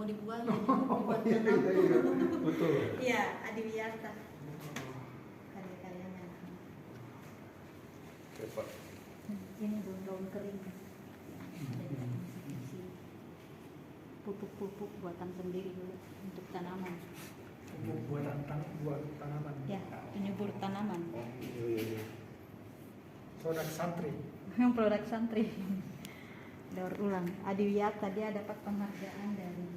mau dibuang ya dibuat tanam. Betul. Iya, Adiwiyarta. Karya-karyanya. Cepat. Ini daun kering. Pupuk-pupuk buatan sendiri dulu untuk tanaman. buat tanaman. Ya, penyubur tanaman. Oh, iya. Produk santri. Yang produk santri. Daur ulang. Adiwiyarta dia dapat penghargaan dari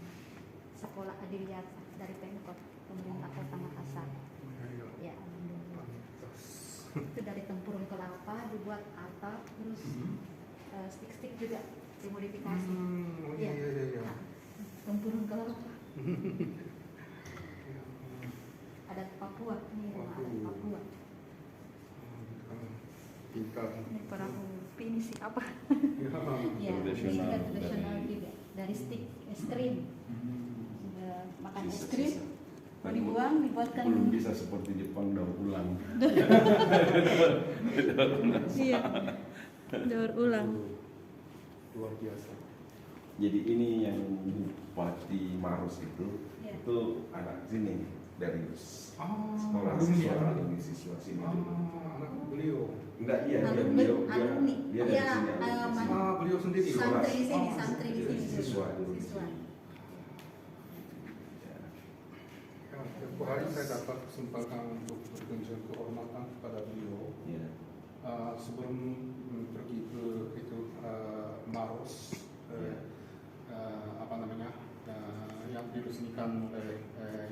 sekolah Adiwiyarta dari Pemkot pemerintah Kota Makassar. Ya, alhamdulillah. Itu dari tempurung kelapa dibuat atap terus stick-stick juga dimodifikasi. Iya. Nah, tempurung kelapa. Ada Papua nih, ada Papua. Pintar. Ini perahu ini sih apa? Ya. Ya, ini Tradisional tradisional dari- juga dari stick es krim. Sudah makan es Sisa-sisa. krim, mau dibuang dibuatkan. Belum bisa seperti Jepang daur ulang. Iya, daur ulang. Luar biasa. Jadi ini yang Bupati Maros itu Ya. anak sini dari sekolah alumni, siswa alumni. alumni siswa sini dulu. Anak beliau. Enggak, iya Alumni, dia alumni. dari Iya, sini. alumni sini. Beliau sendiri. Santri di sini, Oh, santri di sini. Siswa dulu di Siswa. sini. Ya. Ya, tempoh hari saya dapat kesempatan untuk berkunjung kehormatan kepada beliau. Iya. Sebelum pergi ke itu Maros, apa namanya, yang diresmikan oleh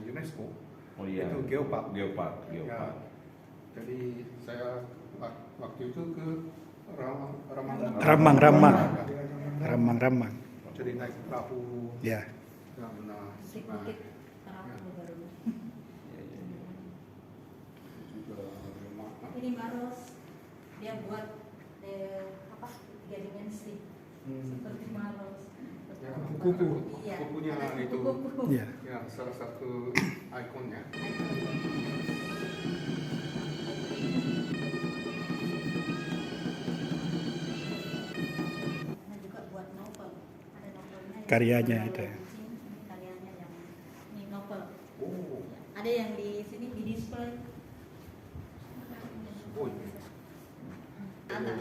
UNESCO. Oh iya. Itu Geopark. Geopark. Ya, jadi saya waktu itu ke Ramang. Ramang. Jadi naik perahu. Ya. Sedikit perahu baru. Iya, iya, iya. Juga rumah. Ini Maros dia buat apa 3 dimensi seperti Maros. Ya, Kupu. Iya. Kupunya ada itu. kupu-kupu. Ya. Ya, salah satu ikonnya. Nah, juga buat novel. Ada novelnya. yang Karyanya novel itu ya. kucing, ini karyanya yang ini novel. Oh, Ada yang di sini di display. oh iya. Anak.